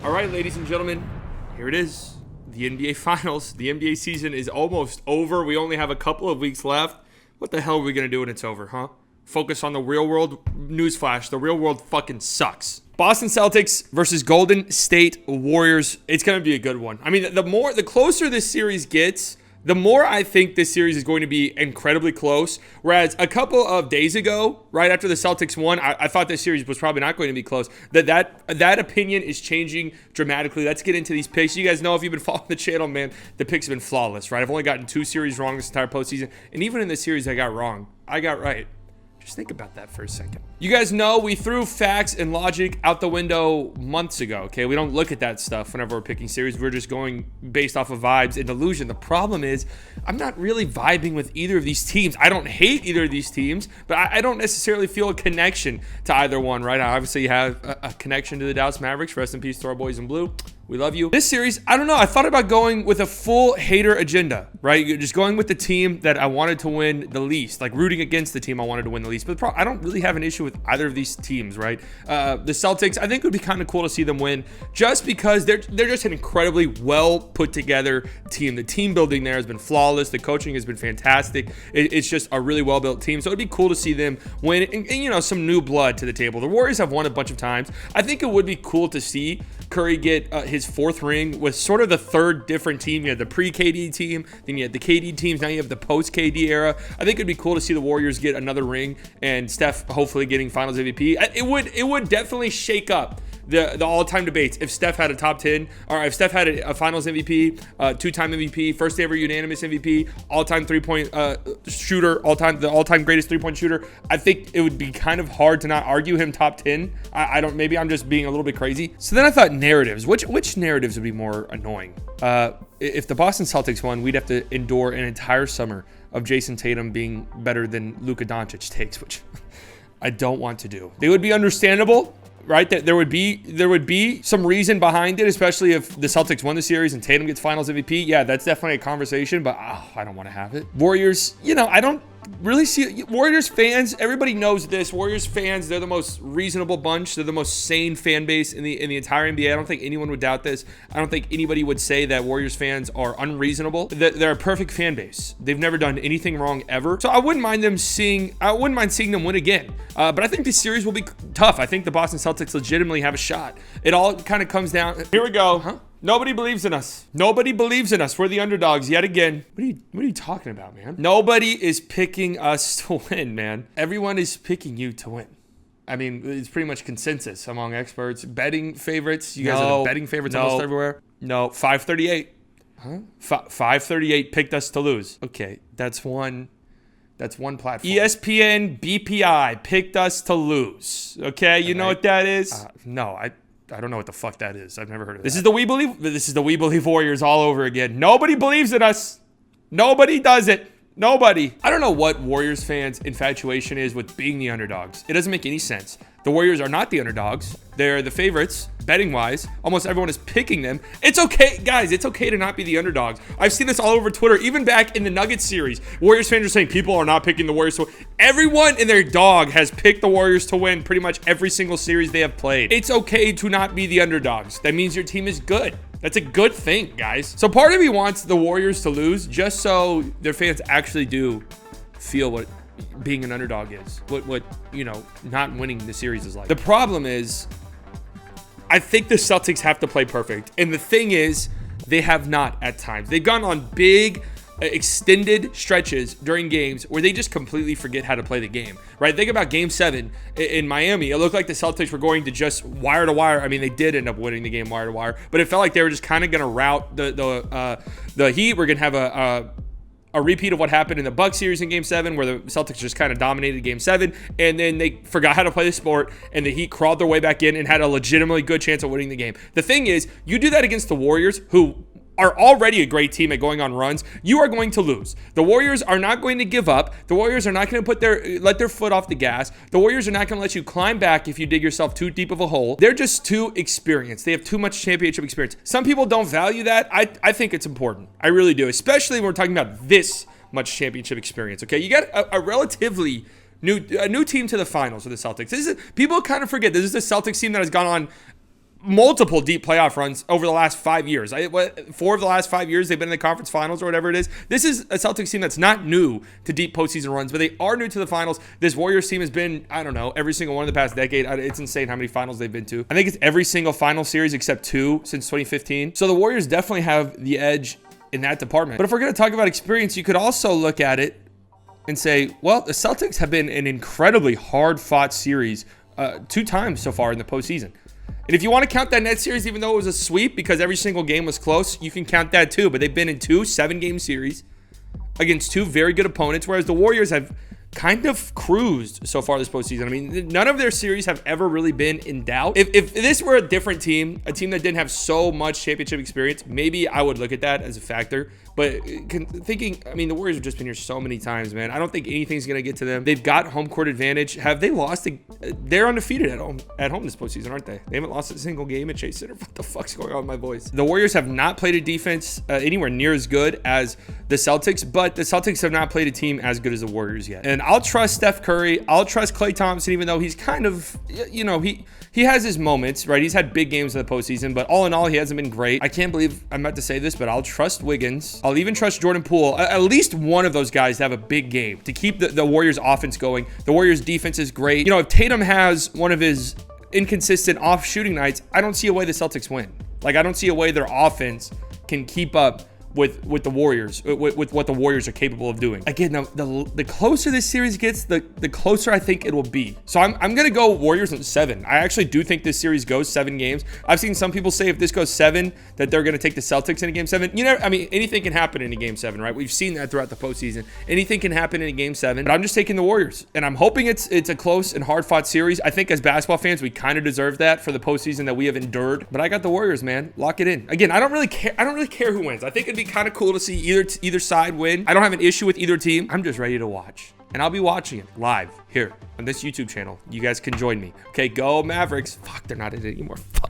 All right, ladies and gentlemen, here it is. The NBA Finals. The NBA season is almost over. We only have a couple of weeks left. What the hell are we going to do when it's over, huh? Focus on the real world. Newsflash, the real world fucking sucks. Boston Celtics versus Golden State Warriors. It's going to be a good one. I mean, the closer this series gets, the more I think this series is going to be incredibly close. Whereas a couple of days ago, right after the Celtics won, I thought this series was probably not going to be close. That opinion is changing dramatically. Let's get into these picks. You guys know if you've been following the channel, man, the picks have been flawless, right? I've only gotten 2 series wrong this entire postseason. And even in this series I got wrong, I got right. Just think about that for a second. You guys know we threw facts and logic out the window months ago, okay? We don't look at that stuff whenever we're picking series. We're just going based off of vibes and delusion. The problem is I'm not really vibing with either of these teams. I don't hate either of these teams, but I don't necessarily feel a connection to either one, right? I obviously have a connection to the Dallas Mavericks. Rest in peace to our boys in blue. We love you. This series, I don't know. I thought about going with a full hater agenda, right? Just going with the team that I wanted to win the least, like rooting against the team I wanted to win the least. But I don't really have an issue with either of these teams, right? The Celtics, I think it would be kind of cool to see them win just because they're just an incredibly well put together team. The team building there has been flawless. The coaching has been fantastic. It's just a really well built team. So it'd be cool to see them win and you know, some new blood to the table. The Warriors have won a bunch of times. I think it would be cool to see Curry get his 4th ring with sort of the 3rd different team. You had the pre-KD team, then you had the KD teams, now you have the post-KD era. I think it'd be cool to see the Warriors get another ring and Steph hopefully getting Finals MVP. It would definitely shake up the all-time debates if Steph had a top 10, or if Steph had a Finals MVP, 2-time MVP, first ever unanimous MVP, all-time 3-point shooter, the all-time greatest 3-point shooter. I think it would be kind of hard to not argue him top 10. Maybe I'm just being a little bit crazy. So then I thought narratives. Which narratives would be more annoying? If the Boston Celtics won, we'd have to endure an entire summer of Jason Tatum being better than Luka Doncic takes, which I don't want to do. They would be understandable, right? That there would be some reason behind it, especially if the Celtics won the series and Tatum gets Finals MVP. Yeah, that's definitely a conversation, but I don't want to have it. Warriors, you know, I don't really see Warriors fans. Everybody knows this. Warriors fans, they're the most reasonable bunch. They're the most sane fan base in the entire NBA. I don't think anyone would doubt this. I don't think anybody would say that Warriors fans are unreasonable. They're a perfect fan base. They've never done anything wrong ever. So I wouldn't mind seeing them win again. But I think this series will be tough. I think the Boston Celtics legitimately have a shot. It all kind of comes down. Here we go. Huh? Nobody believes in us. Nobody believes in us. We're the underdogs yet again. What are you talking about, man? Nobody is picking us to win, man. Everyone is picking you to win. I mean, it's pretty much consensus among experts. Betting favorites. You guys are the betting favorites almost everywhere. No, 538. Huh? 538 picked us to lose. Okay, that's one platform. ESPN BPI picked us to lose. Okay, you know what that is? No, I don't know what the fuck that is. I've never heard of this. This is the We Believe Warriors all over again. Nobody believes in us. Nobody does it. Nobody. I don't know what Warriors fans' infatuation is with being the underdogs. It doesn't make any sense. The Warriors are not the underdogs. They're the favorites, betting-wise. Almost everyone is picking them. It's okay, guys. It's okay to not be the underdogs. I've seen this all over Twitter. Even back in the Nuggets series, Warriors fans are saying people are not picking the Warriors to win. Everyone and their dog has picked the Warriors to win pretty much every single series they have played. It's okay to not be the underdogs. That means your team is good. That's a good thing, guys. So part of me wants the Warriors to lose just so their fans actually do feel what being an underdog is, what you know, not winning the series is like. The problem is, I think the Celtics have to play perfect. And the thing is, they have not at times. They've gone on big, extended stretches during games where they just completely forget how to play the game, right? Think about Game 7 in Miami. It looked like the Celtics were going to just wire to wire. I mean, they did end up winning the game wire to wire, but it felt like they were just kind of going to rout the Heat. We're going to have a repeat of what happened in the Bucks series in Game 7, where the Celtics just kind of dominated Game 7, and then they forgot how to play the sport, and the Heat crawled their way back in and had a legitimately good chance of winning the game. The thing is, you do that against the Warriors, who are already a great team at going on runs, you are going to lose. The Warriors are not going to give up. The Warriors are not going to let their foot off the gas. The Warriors are not going to let you climb back if you dig yourself too deep of a hole. They're just too experienced. They have too much championship experience. Some people don't value that. I think it's important. I really do, especially when we're talking about this much championship experience. Okay, you got a relatively new team to the finals with the Celtics. People kind of forget this is the Celtics team that has gone on multiple deep playoff runs over the last 5 years. 4 of the last 5 years they've been in the conference finals or whatever it is. This is a Celtics team that's not new to deep postseason runs, but they are new to the finals. This Warriors team has been, I don't know, every single one in the past decade. It's insane how many finals they've been to. I think it's every single final series except 2 since 2015. So the Warriors definitely have the edge in that department. But if we're going to talk about experience, you could also look at it and say, well, the Celtics have been an incredibly hard-fought series 2 times so far in the postseason. And if you want to count that Nets series, even though it was a sweep because every single game was close, you can count that too. But they've been in 2 7-game series against 2 very good opponents, whereas the Warriors have kind of cruised so far this postseason. I mean, none of their series have ever really been in doubt. If this were a different team, a team that didn't have so much championship experience, maybe I would look at that as a factor. But thinking, I mean, the Warriors have just been here so many times, man. I don't think anything's going to get to them. They've got home court advantage. Have they lost? They're undefeated at home this postseason, aren't they? They haven't lost a single game at Chase Center. What the fuck's going on with my voice? The Warriors have not played a defense anywhere near as good as the Celtics, but the Celtics have not played a team as good as the Warriors yet. And I'll trust Steph Curry. I'll trust Klay Thompson, even though he's kind of, you know, he has his moments, right? He's had big games in the postseason, but all in all, he hasn't been great. I can't believe I'm about to say this, but I'll trust Wiggins. I'll even trust Jordan Poole. At least one of those guys to have a big game to keep the Warriors offense going. The Warriors defense is great. You know, if Tatum has one of his inconsistent off shooting nights, I don't see a way the Celtics win. Like, I don't see a way their offense can keep up with the Warriors, with what the Warriors are capable of doing. Again, the closer this series gets, the closer I think it will be. So I'm gonna go Warriors in 7. I actually do think this series goes 7 games. I've seen some people say if this goes 7, that they're gonna take the Celtics in a game 7. You know, I mean, anything can happen in a game 7, right? We've seen that throughout the postseason. Anything can happen in a game 7. But I'm just taking the Warriors, and I'm hoping it's a close and hard-fought series. I think as basketball fans, we kind of deserve that for the postseason that we have endured. But I got the Warriors, man. Lock it in. Again, I don't really care who wins. I think it'd be kind of cool to see either side win. I don't have an issue with either team. I'm just ready to watch. And I'll be watching it live here on this YouTube channel. You guys can join me. Okay, go Mavericks. Fuck, they're not in it anymore. Fuck.